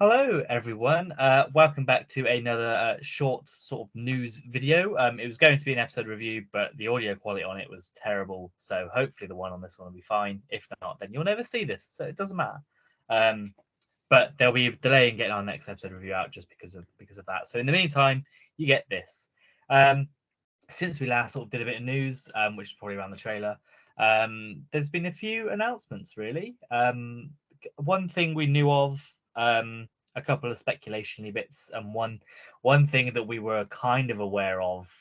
Hello, everyone. Welcome back to another short sort of news video. It was going to be an episode review, but the audio quality on it was terrible. So hopefully the one on this one will be fine. If not, then you'll never see this. So it doesn't matter. But there'll be a delay in getting our next episode review out just because of that. So in the meantime, you get this. Since we last sort of did a bit of news, which is probably around the trailer, there's been a few announcements really. One thing we knew of. A couple of speculation bits, and one thing that we were kind of aware of,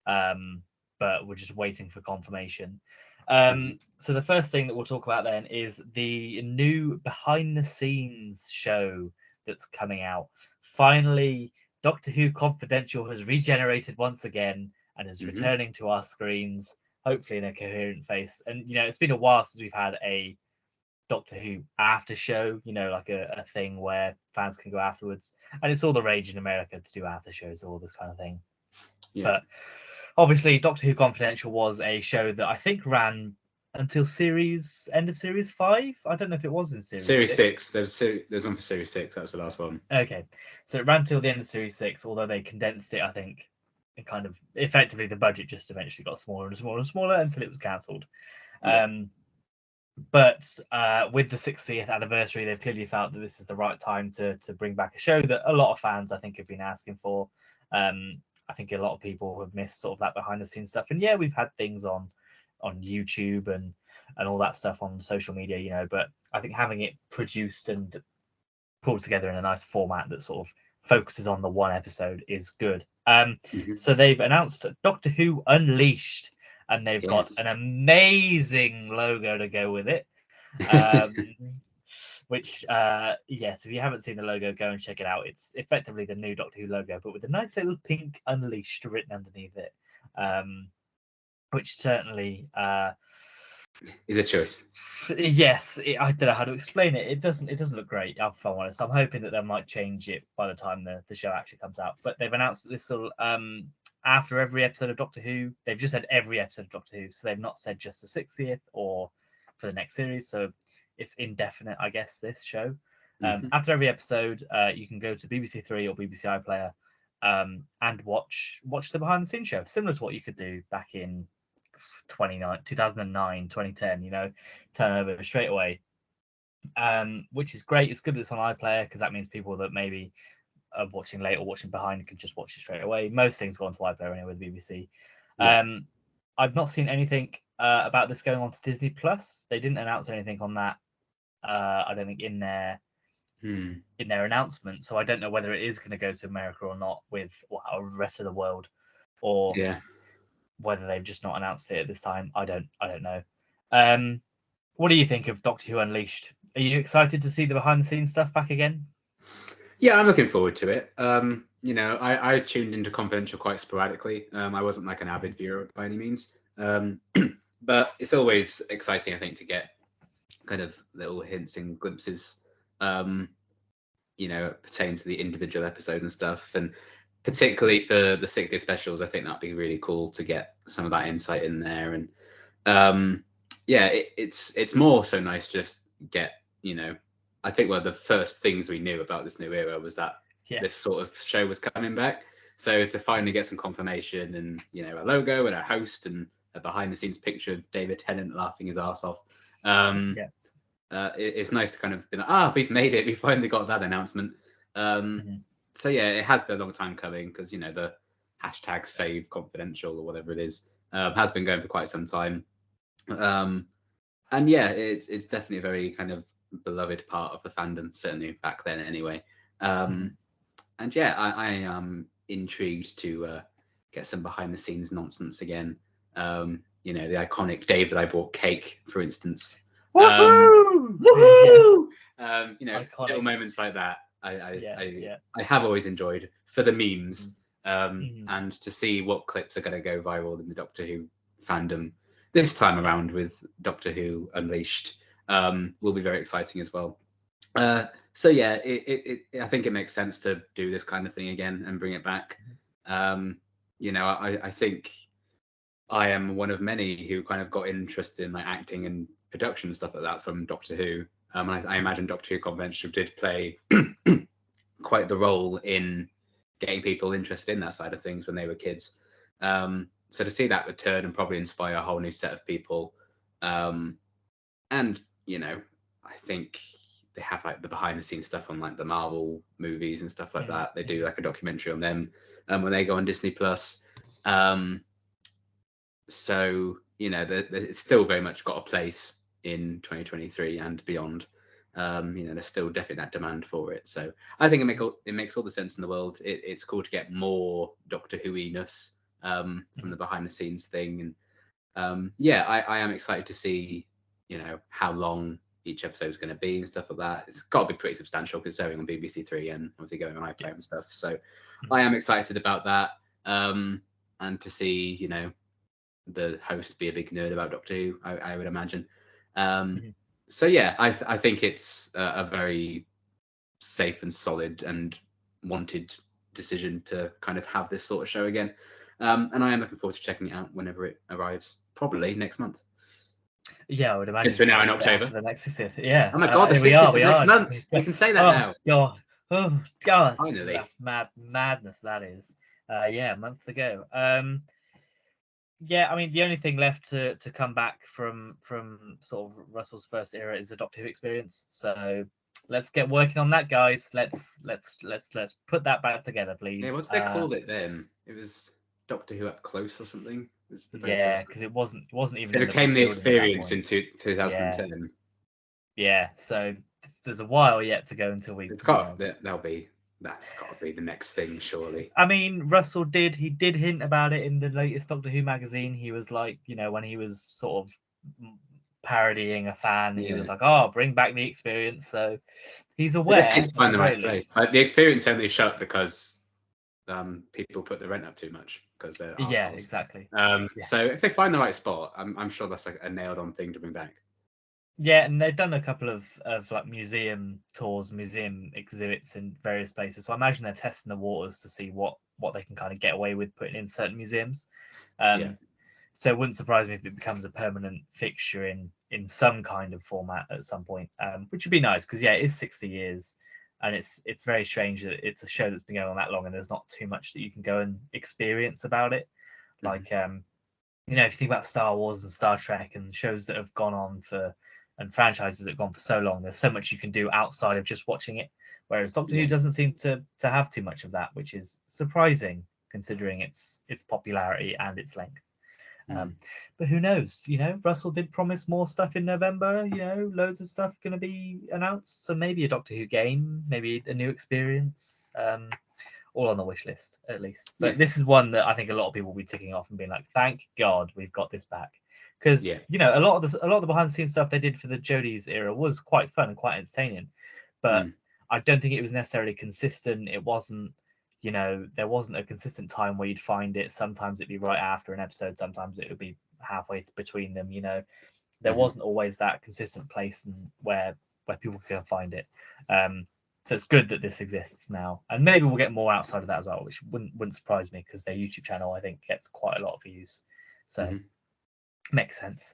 but we're just waiting for confirmation. So the first thing that we'll talk about then is the new behind the scenes show that's coming out. Finally, Doctor Who Confidential has regenerated once again and is returning to our screens, hopefully in a coherent face. And it's been a while since we've had a Doctor Who after show, like a thing where fans can go afterwards. And it's all the rage in America to do after shows, all this kind of thing. Yeah. But obviously, Doctor Who Confidential was a show that I think ran until end of series 5. I don't know if it was in series 6. There's one for series 6. That was the last one. Okay, so it ran till the end of series 6, although they condensed it, I think. And kind of effectively, the budget just eventually got smaller and smaller and smaller until it was cancelled. Yeah. But with the 60th anniversary, they've clearly felt that this is the right time to bring back a show that a lot of fans, I think, have been asking for. I think a lot of people have missed sort of that behind the scenes stuff. And yeah, we've had things on YouTube and all that stuff on social media, but I think having it produced and pulled together in a nice format that sort of focuses on the one episode is good. So they've announced Doctor Who Unleashed. And they've got an amazing logo to go with it. Which, yes, if you haven't seen the logo, go and check it out. It's effectively the new Doctor Who logo, but with a nice little pink Unleashed written underneath it. Which certainly is a choice. Yes, I don't know how to explain it. It doesn't look great, if I'm honest. I'm hoping that they might change it by the time the show actually comes out. But they've announced that this will after every episode of Doctor Who. They've just said every episode of Doctor Who, so they've not said just the 60th or for the next series. So it's indefinite, I guess, this show. After every episode, you can go to BBC Three or BBC iPlayer and watch the behind the scenes show, similar to what you could do back in 2009, 2010. Turn over straight away, which is great. It's good that it's on iPlayer because that means people that maybe watching late or watching behind can just watch it straight away. Most things go onto iPlayer anyway with BBC. I've not seen anything about this going on to Disney Plus. They didn't announce anything on that. I don't think in their announcement. So I don't know whether it is going to go to America or not with the rest of the world, or whether they've just not announced it at this time. I don't know. What do you think of Doctor Who Unleashed? Are you excited to see the behind the scenes stuff back again? Yeah, I'm looking forward to it. I tuned into Confidential quite sporadically. I wasn't like an avid viewer by any means. But it's always exciting, I think, to get kind of little hints and glimpses, pertaining to the individual episode and stuff. And particularly for the 60th specials, I think that'd be really cool to get some of that insight in there. And it's more so nice just get, I think one of the first things we knew about this new era was that this sort of show was coming back. So to finally get some confirmation and, a logo and a host and a behind the scenes picture of David Tennant laughing his ass off. It's nice to kind of be like, we've made it. We finally got that announcement. So yeah, it has been a long time coming because, the hashtag save confidential or whatever it is, has been going for quite some time. And yeah, it's definitely a very kind of beloved part of the fandom, certainly back then anyway. And yeah, I am intrigued to get some behind the scenes nonsense again. The iconic David I bought cake, for instance. Woohoo! Little moments like that I have always enjoyed for the memes, and to see what clips are going to go viral in the Doctor Who fandom this time around with Doctor Who Unleashed will be very exciting as well. So yeah, I think it makes sense to do this kind of thing again and bring it back. I think I am one of many who kind of got interested in like acting and production and stuff like that from Doctor Who. I imagine Doctor Who Confidential did play quite the role in getting people interested in that side of things when they were kids. So to see that return and probably inspire a whole new set of people, and you know, I think they have like the behind the scenes stuff on like the Marvel movies and stuff like that. They do like a documentary on them when they go on Disney Plus. So you know, it's still very much got a place in 2023 and beyond. You know, there's still definitely that demand for it. So I think it makes all the sense in the world. It's cool to get more Doctor Who-ness from the behind the scenes thing, and yeah, I am excited to see, you know, how long each episode is going to be and stuff like that. It's got to be pretty substantial because it's going on BBC Three and obviously going on iPlayer and stuff. So I am excited about that, and to see, you know, the host be a big nerd about Doctor Who, I would imagine. So yeah, I think it's a very safe and solid and wanted decision to kind of have this sort of show again. And I am looking forward to checking it out whenever it arrives, probably next month. Yeah, I would imagine. Since we're now in October. After the next 60th. Yeah. Oh my God, the 60th we are. next month. We can say that now. God. Oh, God. Finally. That's madness, that is. Yeah, a month to go. Yeah, I mean, the only thing left to come back from sort of Russell's first era is the Doctor Who experience. So let's get working on that, guys. Let's put that back together, please. Yeah, what did they call it then? It was Doctor Who Up Close or something. Yeah, because it wasn't even. It became the experience in 2010. Yeah, so there's a while yet to go until we. It's got that's got to be the next thing, surely. I mean, Russell did hint about it in the latest Doctor Who magazine. He was like, you know, when he was sort of parodying a fan, he was like, "Oh, bring back the experience." So he's aware. Just need to find the right place. The experience only shut because people put the rent up too much because they're arseholes. Yeah, exactly. So if they find the right spot, I'm sure that's like a nailed on thing to bring back. Yeah, and they've done a couple of like museum tours, museum exhibits in various places. So I imagine they're testing the waters to see what they can kind of get away with putting in certain museums. So it wouldn't surprise me if it becomes a permanent fixture in some kind of format at some point, which would be nice because it is 60 years, and it's very strange that it's a show that's been going on that long and there's not too much that you can go and experience about it. Like you know, if you think about Star Wars and Star Trek and shows that have gone on and franchises that have gone for so long, there's so much you can do outside of just watching it. Whereas Doctor Who doesn't seem to have too much of that, which is surprising considering its popularity and its length. But who knows? You know, Russell did promise more stuff in November. You know, loads of stuff going to be announced. So maybe a Doctor Who game, maybe a new experience. All on the wish list, at least. But this is one that I think a lot of people will be ticking off and being like, "Thank God we've got this back." Because you know, a lot of the behind the scenes stuff they did for the Jodie's era was quite fun and quite entertaining, but I don't think it was necessarily consistent. It wasn't, you know, there wasn't a consistent time where you'd find it. Sometimes it'd be right after an episode, sometimes it would be halfway between them. You know, there wasn't always that consistent place and where people can find it. So it's good that this exists now, and maybe we'll get more outside of that as well, which wouldn't surprise me because their YouTube channel I think gets quite a lot of views. So. Makes sense.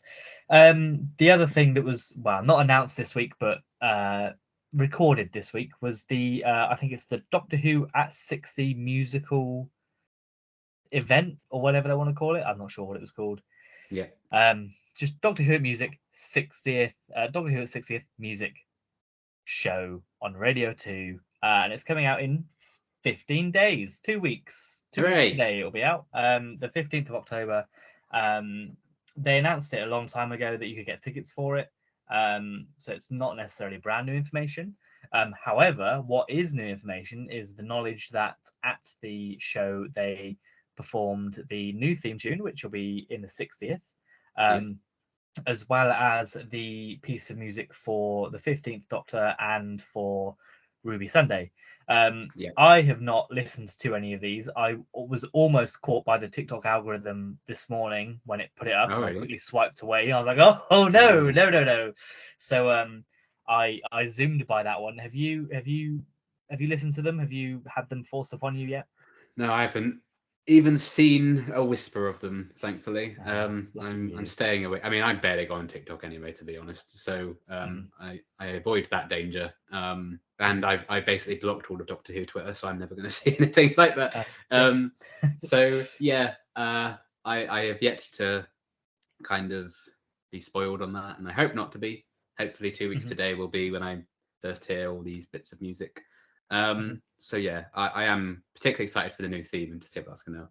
The other thing that was not announced this week, but recorded this week was the I think it's the Doctor Who at 60 musical event or whatever they want to call it. I'm not sure what it was called. Yeah. Just Doctor Who at Music 60th Doctor Who at 60th music show on Radio 2, and it's coming out in 15 days, 2 weeks. 2 weeks today it'll be out. The 15th of October. They announced it a long time ago that you could get tickets for it. So it's not necessarily brand new information. However, what is new information is the knowledge that at the show they performed the new theme tune, which will be in the 60th, as well as the piece of music for the 15th Doctor and for Ruby Sunday. I have not listened to any of these. I was almost caught by the TikTok algorithm this morning when it put it up, and I quickly swiped away. I was like, "Oh no!" So I zoomed by that one. Have you listened to them? Have you had them forced upon you yet? No, I haven't even seen a whisper of them. Thankfully, I'm staying away. I mean, I barely go on TikTok anyway, to be honest. So I avoid that danger. and I basically blocked all of Doctor Who Twitter, so I'm never going to see anything like that. That's So yeah, I have yet to kind of be spoiled on that, and I hope not to be. Hopefully, 2 weeks today will be when I first hear all these bits of music. So yeah, I am particularly excited for the new theme and to see what that's going to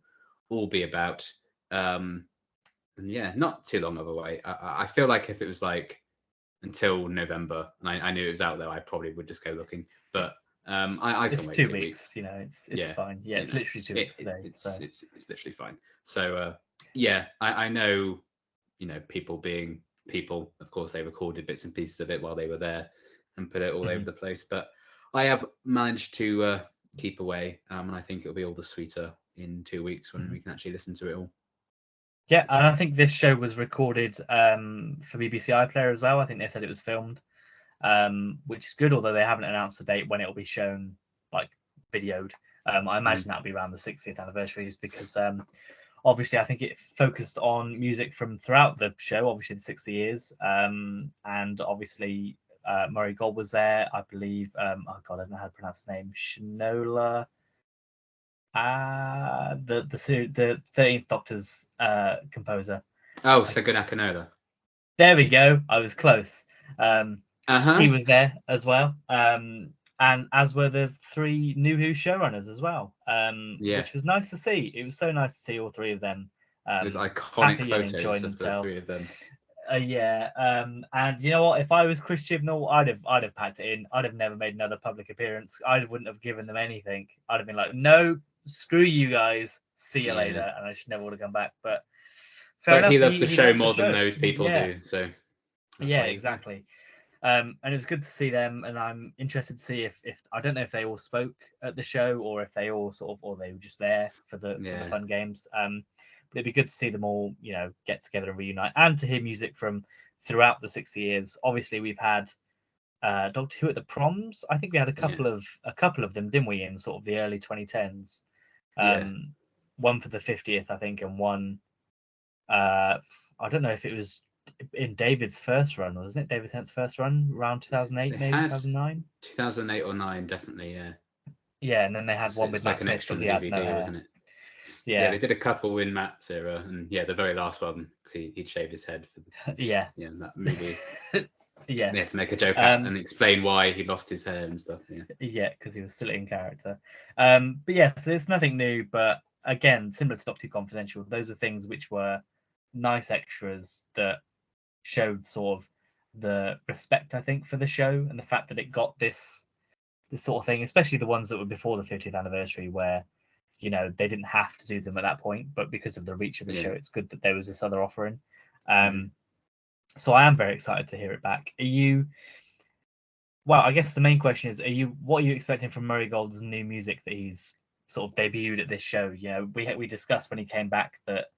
all be about. And yeah, not too long of a wait. I feel like if it was like until November and I knew it was out there, I probably would just go looking. But I can it's wait 2 2 weeks. weeks. You know, it's fine. Yeah, it's literally 2 weeks today. It's literally fine. So yeah, I know, people being people, of course, they recorded bits and pieces of it while they were there and put it all over the place. But I have managed to keep away, and I think it'll be all the sweeter in 2 weeks when we can actually listen to it all. Yeah, and I think this show was recorded for BBC iPlayer as well. I think they said it was filmed, which is good, although they haven't announced the date when it will be shown, like videoed. I imagine that'll be around the 60th anniversaries because obviously I think it focused on music from throughout the show, obviously the 60 years, and obviously Murray Gold was there, I believe. Oh God, I don't know how to pronounce the name. Shinola. The 13th Doctor's composer. Oh, Segun Akinola. There we go. I was close. He was there as well. And as were the 3 New Who showrunners as well, which was nice to see. It was so nice to see all 3 of them Those iconic happy and photos enjoying of themselves. the 3 of them. Yeah, and you know what? If I was Chris Chibnall, I'd have packed it in. I'd have never made another public appearance. I wouldn't have given them anything. I'd have been like, no, screw you guys. See you later, and I should never would have come back. But fair enough. He loves the show loves more than those people do. So yeah, exactly. And it was good to see them, and I'm interested to see if I don't know if they all spoke at the show or if they all or they were just there for the fun games. But it'd be good to see them all, get together and reunite, and to hear music from throughout the 60 years. Obviously, we've had Doctor Who at the proms. I think we had a couple of them, didn't we, in sort of the early 2010s? One for the 50th, I think, and one. I don't know if it was in David's first run, wasn't it? David Tennant's first run around 2008, maybe 2009. 2008 or 9, definitely, yeah. Yeah, and then they had one with like an extra on the DVD, wasn't it? Yeah, they did a couple in Matt's era, and the very last one, because he'd shaved his head for that movie. Yes, they had to make a joke out and explain why he lost his hair and stuff. Yeah, because he was still in character. But yes, it's nothing new. But again, similar to Doctor Who Confidential, those are things which were nice extras that showed sort of the respect, I think, for the show and the fact that it got this sort of thing, especially the ones that were before the 50th anniversary, where they didn't have to do them at that point, but because of the reach of the show, it's good that there was this other offering. So I am very excited to hear it back. Well, I guess the main question is, what are you expecting from Murray Gold's new music that he's sort of debuted at this show? We discussed when he came back that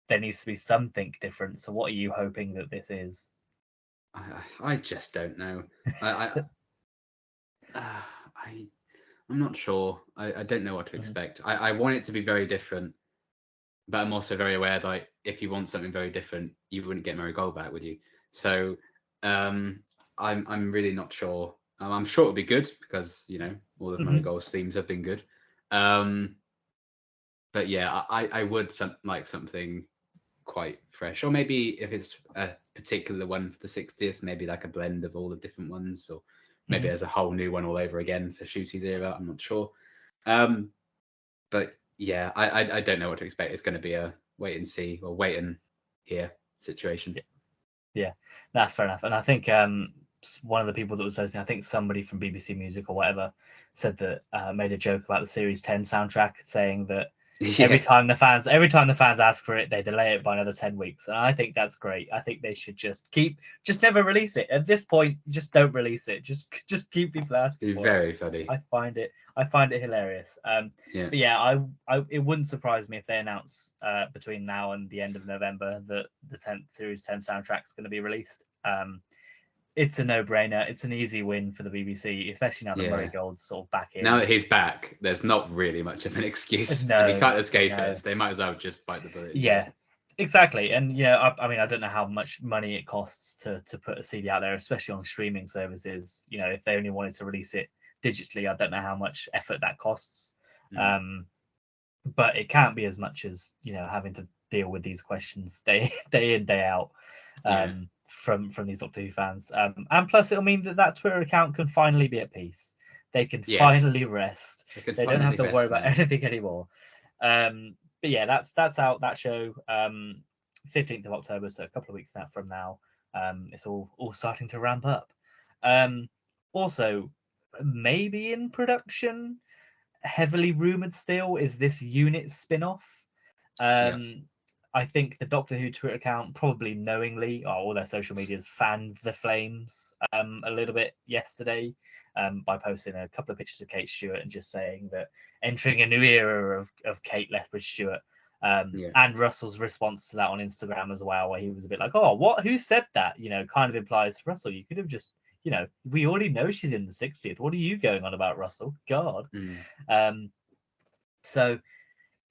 there needs to be something different. So what are you hoping that this is? I just don't know. I'm not sure. I don't know what to expect. I want it to be very different, but I'm also very aware that if you want something very different, you wouldn't get Murray Gold back, would you? So I'm really not sure. I'm sure it'll be good because all of Murray Gold's themes have been good. But yeah, I would like something quite fresh, or maybe if it's a particular one for the 60th, maybe like a blend of all the different ones, or maybe there's a whole new one all over again for Shooty's era. I'm not sure. But yeah, I don't know what to expect. It's going to be a wait and see or wait and hear situation. Yeah, that's fair enough. And I think one of the people that was hosting, I think somebody from BBC Music or whatever, said that made a joke about the Series 10 soundtrack, saying that every time the fans ask for it, they delay it by another 10 weeks. And I think that's great. I think they should just never release it. At this point, just don't release it. Just keep people asking for it. Very funny. I find it hilarious. But yeah, it wouldn't surprise me if they announce between now and the end of November that the Series 10 soundtrack is going to be released. It's a no-brainer. It's an easy win for the BBC, especially now that Murray Gold's sort of back in. Now that he's back, there's not really much of an excuse. And he can't escape it. So they might as well just bite the bullet. Yeah. Exactly, and I mean, I don't know how much money it costs to put a CD out there, especially on streaming services. If they only wanted to release it digitally, I don't know how much effort that costs. But it can't be as much as having to deal with these questions day in day out from these Doctor Who fans. And plus, it'll mean that Twitter account can finally be at peace. They can finally rest. They don't have to worry about anything anymore. But yeah, that's out, that show, 15th of October, so a couple of weeks from now. It's all starting to ramp up. Also, maybe in production, heavily rumored still, is this unit spin-off. I think the Doctor Who Twitter account, probably knowingly, or all their social medias, fanned the flames a little bit yesterday by posting a couple of pictures of Kate Stewart and just saying that entering a new era of Kate Lethbridge Stewart. And Russell's response to that on Instagram as well, where he was a bit like, "Oh, what? Who said that?" Kind of implies, Russell, you could have just, we already know she's in the 60th. What are you going on about, Russell? God. So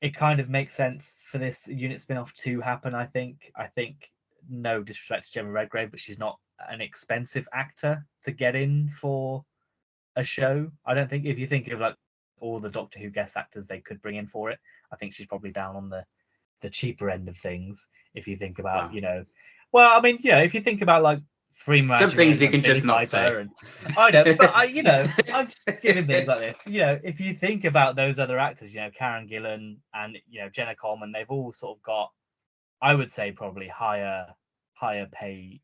it kind of makes sense for this unit spin-off to happen. I think, no disrespect to Gemma Redgrave, but she's not an expensive actor to get in for a show. I don't think, if you think of like all the Doctor Who guest actors they could bring in for it, I think she's probably down on the cheaper end of things. If you think about, well, I mean, if you think about like some things you can just not say. And I know, but I'm just giving things like this. If you think about those other actors, Karen Gillan and Jenna Coleman, they've all sort of got, I would say, probably higher pay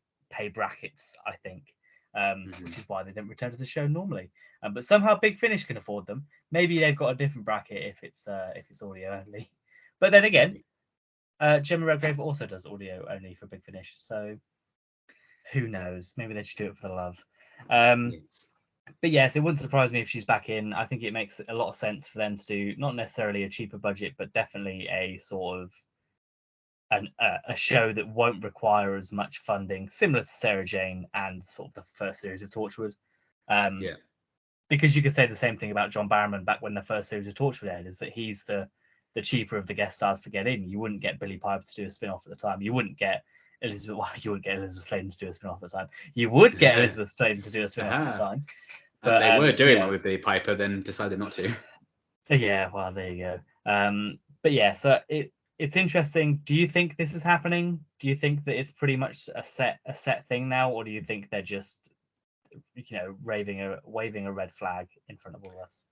brackets, I think, which is why they don't return to the show normally. But somehow Big Finish can afford them. Maybe they've got a different bracket if it's audio only. But then again, Gemma Redgrave also does audio only for Big Finish, so who knows? Maybe they should do it for the love. But yes, it wouldn't surprise me if she's back in. I think it makes a lot of sense for them to do not necessarily a cheaper budget, but definitely a sort of a show that won't require as much funding, similar to Sarah Jane and sort of the first series of Torchwood. Because you could say the same thing about John Barrowman back when the first series of Torchwood aired, is that he's the cheaper of the guest stars to get in. You wouldn't get Billy Piper to do a spin-off at the time. You wouldn't get Elizabeth Sladen to do a spin-off at the time. You would get Elizabeth Sladen to do a spin-off at the time. But they were doing one with Billy Piper, then decided not to. Yeah, well, there you go. But yeah, so it's interesting. Do you think this is happening? Do you think that it's pretty much a set thing now, or do you think they're just waving a red flag in front of all of us?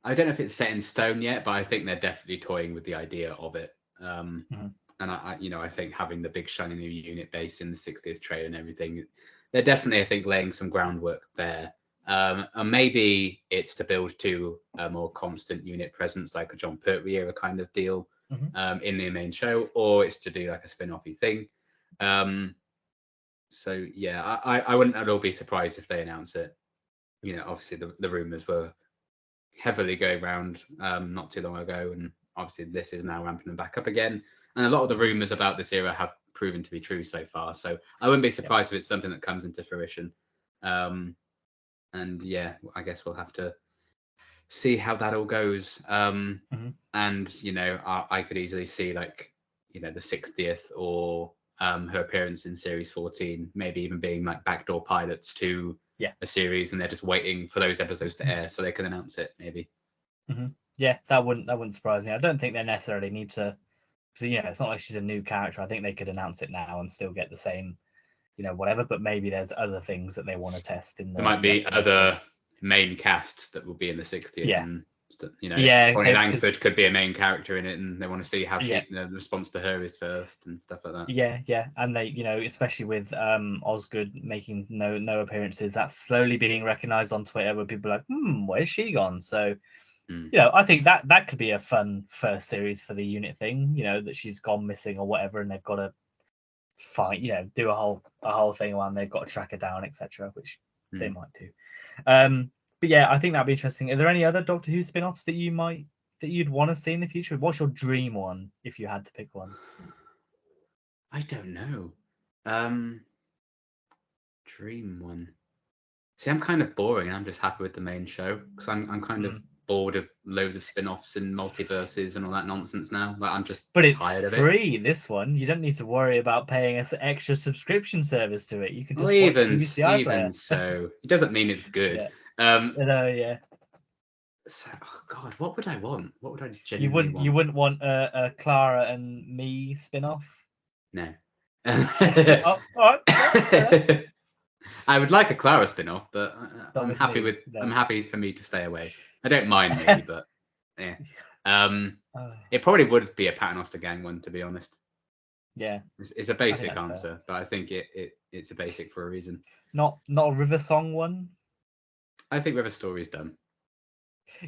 I don't know if it's set in stone yet, but I think they're definitely toying with the idea of it. And I think having the big shiny new unit base in the 60th trade and everything, they're definitely, I think, laying some groundwork there. And maybe it's to build to a more constant unit presence, like a John Pertwee era kind of deal in the main show, or it's to do like a spin-offy thing. So yeah, I wouldn't at all be surprised if they announce it. Obviously the rumors were heavily going around not too long ago, and obviously this is now ramping them back up again. And a lot of the rumors about this era have proven to be true so far. So I wouldn't be surprised if it's something that comes into fruition. And yeah, I guess we'll have to see how that all goes. And I could easily see like the 60th or her appearance in series 14, maybe even being like backdoor pilots to a series, and they're just waiting for those episodes to air so they can announce it. Maybe. Yeah, that wouldn't surprise me. I don't think they necessarily need to, because it's not like she's a new character. I think they could announce it now and still get the same, whatever. But maybe there's other things that they want to test in. There might be other main casts that will be in the 60th. Yeah. And, Bonnie Langford could be a main character in it, and they want to see how the response to her is first and stuff like that. Yeah, and they, especially with Osgood making no appearances, that's slowly being recognised on Twitter, where people are like, where's she gone? So, I think that could be a fun first series for the unit thing. That she's gone missing or whatever, and they've got to find, do a whole thing around. They've got to track her down, etc., which they might do. But yeah, I think that'd be interesting. Are there any other Doctor Who spin-offs that you'd want to see in the future? What's your dream one if you had to pick one? I don't know. Dream one. See, I'm kind of boring, and I'm just happy with the main show because I'm kind of bored of loads of spin-offs and multiverses and all that nonsense now. Like I'm just But it's tired of it. free, this one. You don't need to worry about paying an extra subscription service to it. You can Well, just watch even BBC iPlayer. so, it doesn't mean it's good. Yeah. Um, Yeah. So, oh God, what would I want? What would I You genuinely want? wouldn't want a Clara and me spin-off? No. Okay. Oh, all right. I would like a Clara spin-off, but Not I'm with happy me, with. no. I'm happy for me to stay away. I don't mind me, but yeah. Oh, It probably would be a Paternoster Gang one, to be honest. yeah. It's a think basic that's answer, fair. but I think it's a basic for a reason. Not a River Song one. I think River Story's done.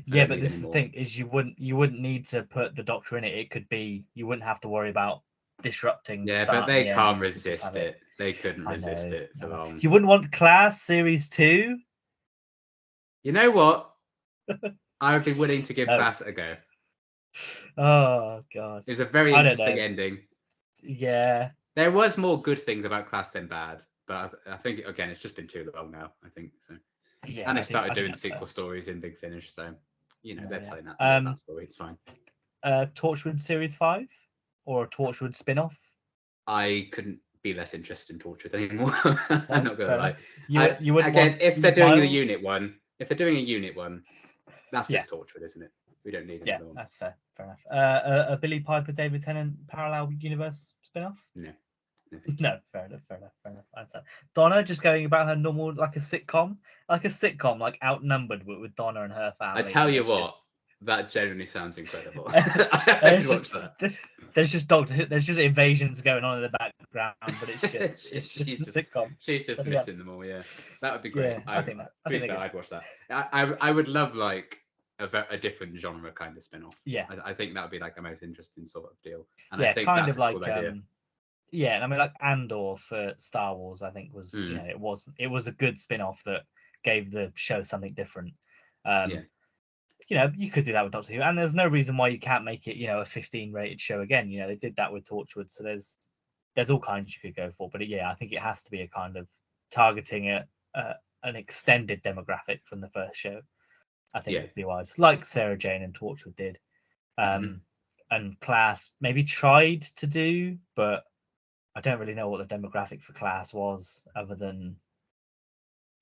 Yeah, but this is the thing: is you wouldn't need to put the Doctor in it. It could be you wouldn't have to worry about disrupting. Yeah, start but they and the can't end. You could just resist have it. They couldn't I resist know. it for long. You wouldn't want Class Series 2? You know what? I would be willing to give No. Class a go. Oh God. It was a very I don't interesting know. ending. Yeah. There was more good things about Class than bad, but I think again it's just been too long now. I think so. Yeah. And they I started think doing that's sequel fair. stories in Big Finish, so they're telling that, that story. It's fine. Torchwood Series 5 or a Torchwood spin-off? I couldn't be less interested in Torchwood anymore. No, I'm not gonna lie. You wouldn't again, want if they're doing Miles? a unit one, that's just Torchwood, isn't it? We don't need another one. That's fair. Fair enough. A Billy Piper, David Tennant parallel universe spin-off? No. No, fair enough. I understand. Donna just going about her normal, like a sitcom, like outnumbered with Donna and her family. I tell you what, that genuinely sounds incredible. I would watch that. There's just invasions going on in the background, but it's just a sitcom. She's just missing them all. Yeah, that would be great. Yeah, I think that. I'd watch that. I would love like a different genre kind of spin-off. Yeah, I think that would be like the most interesting sort of deal. And yeah, I think kind that's of a like cool idea. Yeah, and I mean like Andor for Star Wars, I think was it was a good spin-off that gave the show something different. Yeah. You could do that with Doctor Who, and there's no reason why you can't make it, a 15 rated show again. They did that with Torchwood, so there's all kinds you could go for. But I think it has to be a kind of targeting an extended demographic from the first show. I think would be wise, like Sarah Jane and Torchwood did, and Class maybe tried to do, but I don't really know what the demographic for Class was other than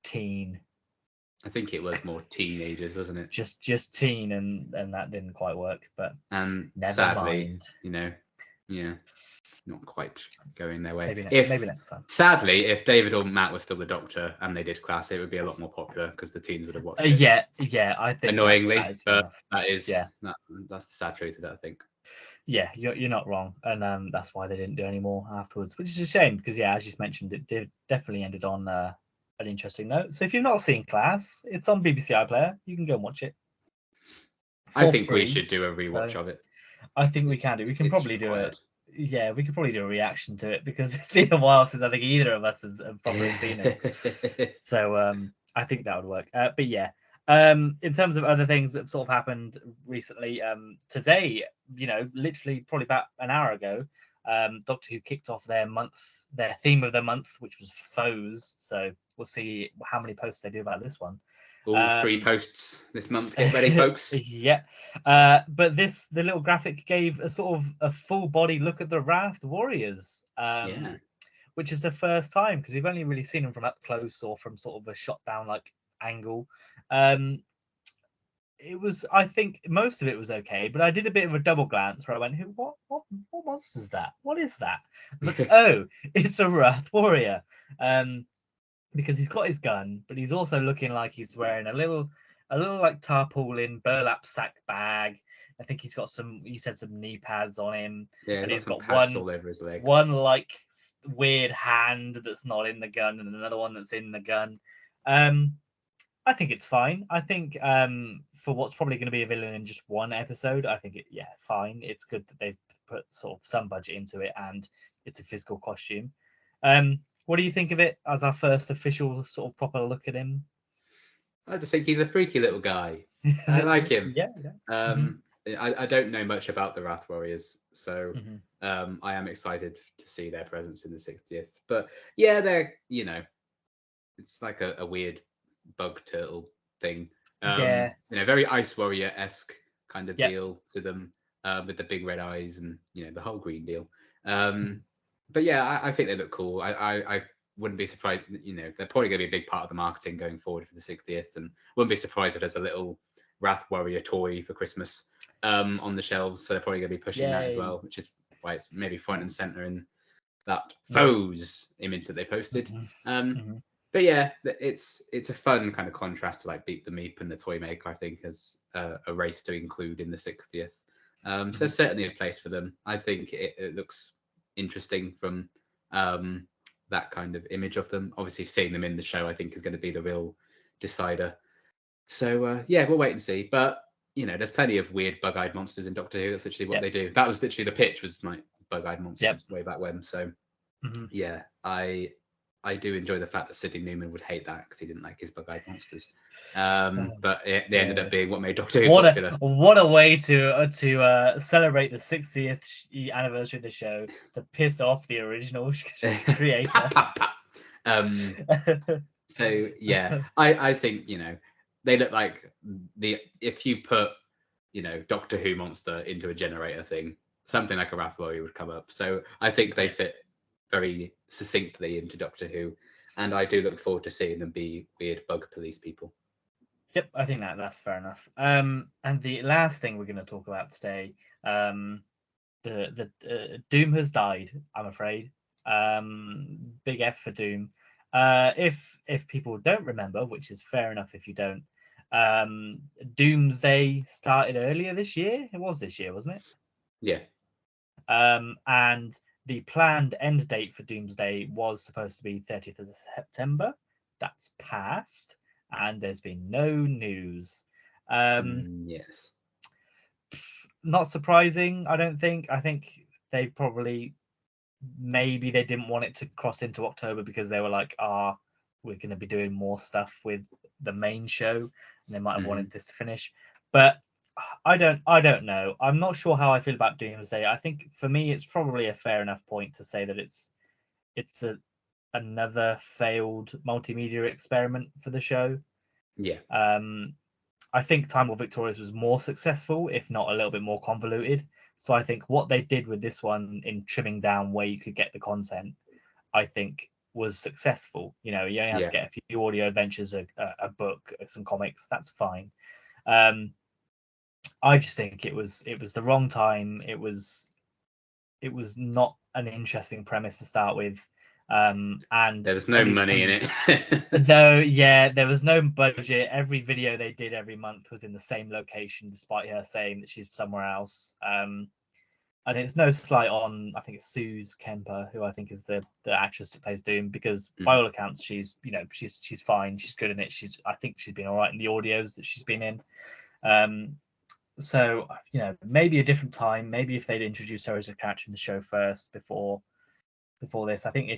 teen. I think it was more teenagers, wasn't it? Just teen, and that didn't quite work. But never sadly, mind. Not quite going their way. Maybe next time. Sadly, if David or Matt were still the Doctor and they did Class, it would be a lot more popular because the teens would have watched it. Yeah, I think annoyingly, that's but that's the sad truth of it, I think. Yeah, you're not wrong, and that's why they didn't do any more afterwards, which is a shame because as you mentioned, it definitely ended on an interesting note. So if you've not seen Class, it's on BBC iPlayer. You can go and watch it. I think we should do a rewatch of it. I think we can do. We can probably do it. Yeah, we could probably do a reaction to it because it's been a while since I think either of us have probably seen it. So I think that would work. But yeah, in terms of other things that have sort of happened recently, today, literally probably about an hour ago, Doctor Who kicked off their theme of the month, which was foes. So we'll see how many posts they do about this one. All 3 posts this month. Get ready, folks. Yeah. But the little graphic gave a sort of a full body look at the Wrath Warriors, which is the first time because we've only really seen them from up close or from sort of a shot down like angle. I think most of it was okay, but I did a bit of a double glance where I went, what monster is that? What is that? I was like, oh, it's a Wrath Warrior. Because he's got his gun, but he's also looking like he's wearing a little like tarpaulin burlap sack bag. I think he's got some knee pads on him. Yeah, and he's got pads all over his legs. One like weird hand that's not in the gun, and another one that's in the gun. I think it's fine. I think for what's probably going to be a villain in just one episode, I think fine. It's good that they've put sort of some budget into it, and it's a physical costume. What do you think of it as our first official sort of proper look at him? I just think he's a freaky little guy. I like him. Yeah. I don't know much about the Wrath Warriors, so I am excited to see their presence in the 60th. But yeah, they're it's like a weird bug turtle thing. Yeah. Very Ice Warrior-esque kind of Yep. deal to them, with the big red eyes and the whole green deal. But yeah, I think they look cool. I wouldn't be surprised. They're probably going to be a big part of the marketing going forward for the 60th, and wouldn't be surprised if there's a little Wrath Warrior toy for Christmas on the shelves. So they're probably going to be pushing that as Yay. well, which is why it's maybe front and center in that foes image that they posted. But yeah, it's a fun kind of contrast to like Beat the Meep and the Toy Maker, I think, as a race to include in the 60th. So there's certainly a place for them. I think it looks interesting from that kind of image of them. Obviously, seeing them in the show, I think, is going to be the real decider. So yeah, we'll wait and see. But there's plenty of weird bug-eyed monsters in Doctor Who. That's literally what they do. That was literally the pitch, was like bug-eyed monsters way back when. So yeah, I do enjoy the fact that Sidney Newman would hate that because he didn't like his bug-eyed monsters. But they ended up being what made Doctor Who popular. What a way to celebrate the 60th anniversary of the show, to piss off the original creator. So yeah, I think they look like if you put Doctor Who monster into a generator thing, something like a Wrath Warrior would come up. So I think they fit very succinctly into Doctor Who, and I do look forward to seeing them be weird bug police people. Yep, I think that's fair enough. And the last thing we're going to talk about today, the Doom has died, I'm afraid. Big F for Doom. If people don't remember, which is fair enough if you don't, Doomsday started earlier this year. It was this year, wasn't it? Yeah. And the planned end date for Doomsday was supposed to be 30th of September. That's passed, and there's been no news. Yes. Not surprising, I don't think. I think they probably, maybe they didn't want it to cross into October because they were like, we're going to be doing more stuff with the main show, and they might have wanted this to finish. But I don't know. I'm not sure how I feel about Doomsday. I think for me, it's probably a fair enough point to say that it's another failed multimedia experiment for the show. Yeah. I think Time War Victorious was more successful, if not a little bit more convoluted. So I think what they did with this one in trimming down where you could get the content, I think was successful. You only have to get a few audio adventures, a book, some comics. That's fine. I just think it was the wrong time. It was not an interesting premise to start with. And there was no money in it. Though, yeah, there was no budget. Every video they did every month was in the same location, despite her saying that she's somewhere else. And it's no slight on, I think it's Suze Kemper, who I think is the actress that plays Doom, because by all accounts she's she's fine, she's good in it. I think she's been all right in the audios that she's been in. So maybe a different time. Maybe if they'd introduced her as a character in the show first before this. I think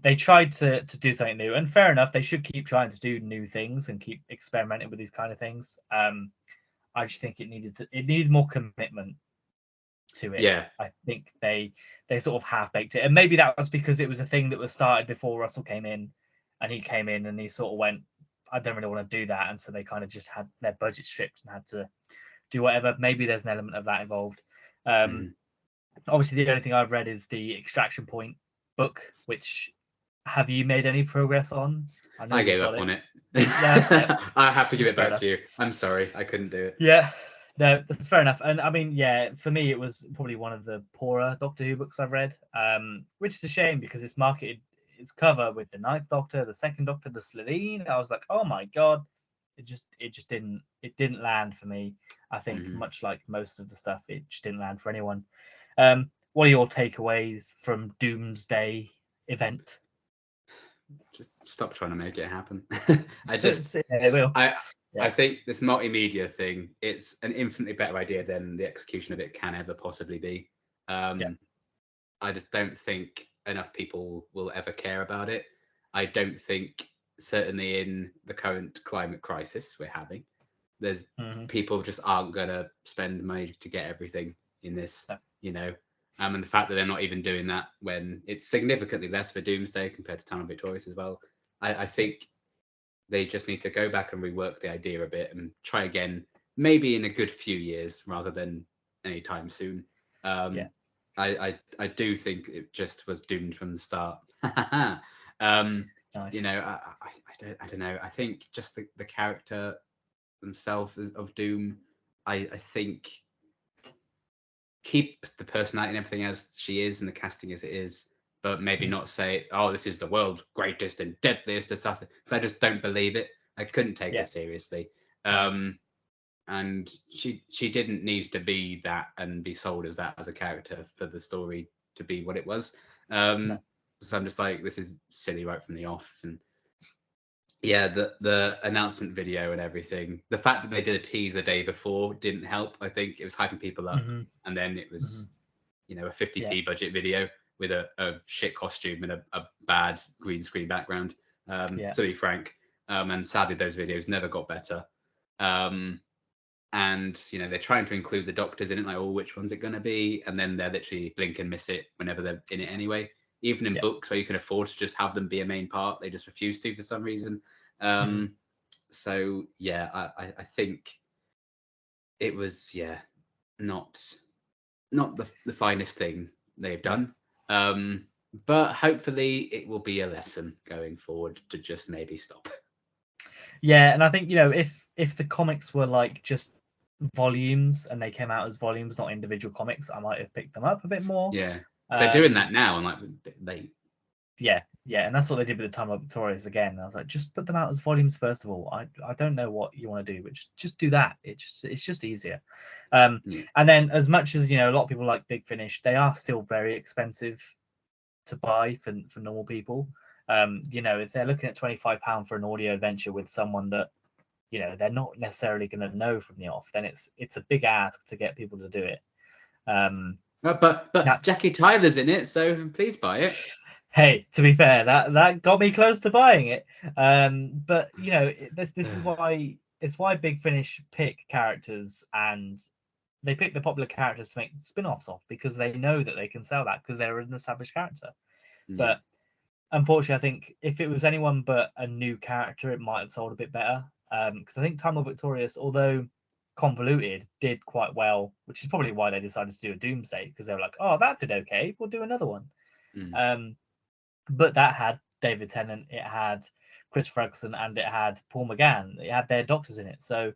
they tried to do something new, and fair enough. They should keep trying to do new things and keep experimenting with these kind of things. I just think it needed more commitment to it. Yeah, I think they sort of half baked it, and maybe that was because it was a thing that was started before Russell came in, and he sort of went, I don't really want to do that, and so they kind of just had their budget stripped and had to do whatever. Maybe there's an element of that involved. Obviously, the only thing I've read is the Extraction Point book, which have you made any progress on? I gave up on it. Yeah. I have to give it back to you. I'm sorry, I couldn't do it. Yeah, no, that's fair enough. And I mean, yeah, for me, it was probably one of the poorer Doctor Who books I've read, which is a shame because it's marketed, its cover with the Ninth Doctor, the Second Doctor, the Slitheen. I was like, oh my god, it just didn't land for me. I think much like most of the stuff, it just didn't land for anyone. What are your takeaways from Doomsday event? Just stop trying to make it happen. I think this multimedia thing, it's an infinitely better idea than the execution of it can ever possibly be. I just don't think enough people will ever care about it. I don't think, certainly in the current climate crisis we're having, there's people just aren't going to spend money to get everything in this, and the fact that they're not even doing that when it's significantly less for Doomsday compared to Time of Victorious as well. I think they just need to go back and rework the idea a bit and try again, maybe in a good few years rather than anytime soon. Yeah. I do think it just was doomed from the start. You Nice. know, I don't know. I think just the character themselves of Doom, I think keep the personality and everything as she is and the casting as it is, but maybe not say, oh, this is the world's greatest and deadliest assassin, because I just don't believe it. I couldn't take Yeah. her seriously. No. And she didn't need to be that and be sold as that as a character for the story to be what it was. No. So I'm just like, this is silly right from the off. And yeah, the announcement video and everything, the fact that they did a tease the day before didn't help. I think it was hyping people up, and then it was a 50p budget video with a shit costume and a bad green screen background, to be frank. And sadly those videos never got better. And they're trying to include the doctors in it, like, oh, which one's it going to be? And then they're literally blink and miss it whenever they're in it anyway. Even in books where you can afford to just have them be a main part, they just refuse to for some reason. So yeah, I think it was not the finest thing they've done. But hopefully it will be a lesson going forward to just maybe stop. Yeah, and I think if the comics were like just volumes and they came out as volumes, not individual comics, I might have picked them up a bit more. Yeah, they're doing that now, and like they. Yeah, and that's what they did with the Time of Victorious again. I was like, just put them out as volumes first of all. I don't know what you want to do, but just do that. It's just easier. And then as much as a lot of people like Big Finish, they are still very expensive to buy for normal people. If they're looking at £25 for an audio adventure with someone that they're not necessarily going to know from the off, then it's a big ask to get people to do it. But Jackie Tyler's in it, so please buy it. Hey, to be fair, that got me close to buying it. But this is why it's why Big Finish pick characters, and they pick the popular characters to make spin-offs off, because they know that they can sell that because they're an established character. But unfortunately, I think if it was anyone but a new character, it might have sold a bit better. Because I think Time of Victorious, although convoluted, did quite well, which is probably why they decided to do a Doomsday, because they were like, oh, that did okay, we'll do another one. But that had David Tennant, it had Chris Ferguson, and it had Paul McGann. It had their doctors in it. So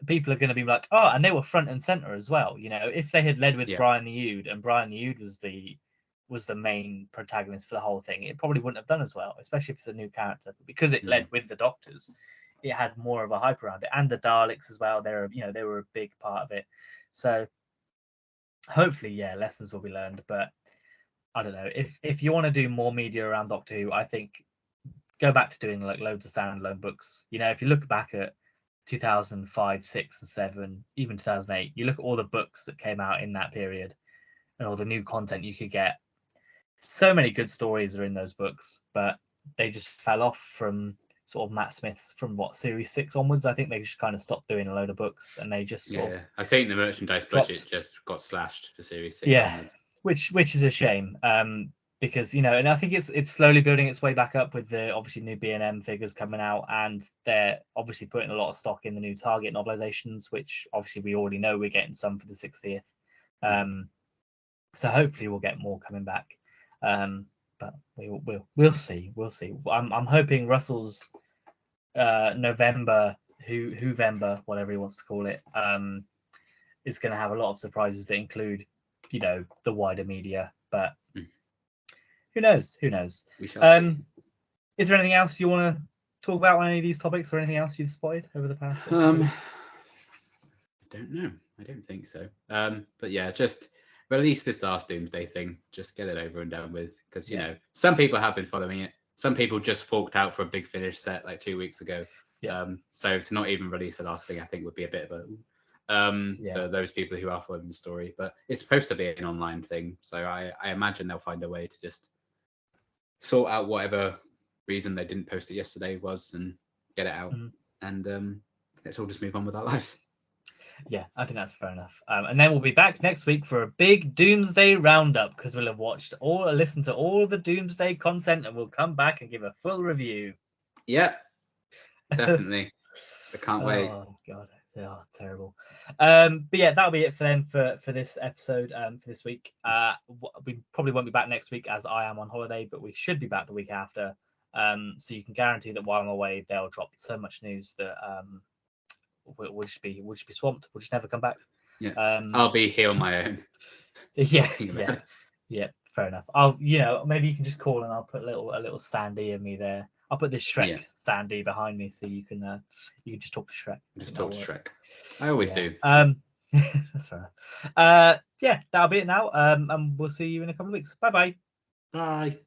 people are going to be like, oh, and they were front and center as well. If they had led with Brian the Ood, and Brian the Ood was the main protagonist for the whole thing, it probably wouldn't have done as well, especially if it's a new character. But because it led with the doctors, it had more of a hype around it. And the Daleks as well. They were a big part of it. So hopefully, lessons will be learned. But I don't know, if you want to do more media around Doctor Who, I think go back to doing like loads of standalone books. If you look back at 2005, 6, and 7, even 2008, you look at all the books that came out in that period and all the new content you could get. So many good stories are in those books, but they just fell off from sort of Matt Smith's from series 6 onwards. I think they just kind of stopped doing a load of books, and they just I think the merchandise budget just got slashed for series 6 onwards. Which is a shame, because and I think it's slowly building its way back up with the obviously new B&M figures coming out, and they're obviously putting a lot of stock in the new Target novelizations, which obviously we already know we're getting some for the 60th. So hopefully we'll get more coming back, but we'll see. I'm hoping Russell's November Whovember, whatever he wants to call it, is going to have a lot of surprises that include the wider media, but who knows? We shall see. Is there anything else you want to talk about on any of these topics, or anything else you've spotted over the past I don't know. I don't think so. But yeah, just release this last Doomsday thing. Just get it over and done with, because some people have been following it. Some people just forked out for a Big Finish set like 2 weeks ago. So to not even release the last thing, I think would be a bit of a for those people who are following the story. But it's supposed to be an online thing, so I imagine they'll find a way to just sort out whatever reason they didn't post it yesterday was and get it out. And let's all just move on with our lives. Yeah, I think that's fair enough. And then we'll be back next week for a big Doomsday roundup, because we'll have listened to all the Doomsday content, and we'll come back and give a full review. Yeah. definitely. I can't wait. Oh god, they are terrible. But yeah, that'll be it for them for this episode. For this week, we probably won't be back next week as I am on holiday, but we should be back the week after. So you can guarantee that while I'm away, they'll drop so much news that we'll just be swamped. We'll just never come back. Yeah, I'll be here on my own. Yeah, yeah. Fair enough. Maybe you can just call and I'll put a little standee of me there. I'll put this Shrek standee behind me so you can just talk to Shrek. Just talk to Shrek. I always do. That's fair enough. Yeah, that'll be it now. And we'll see you in a couple of weeks. Bye-bye. Bye.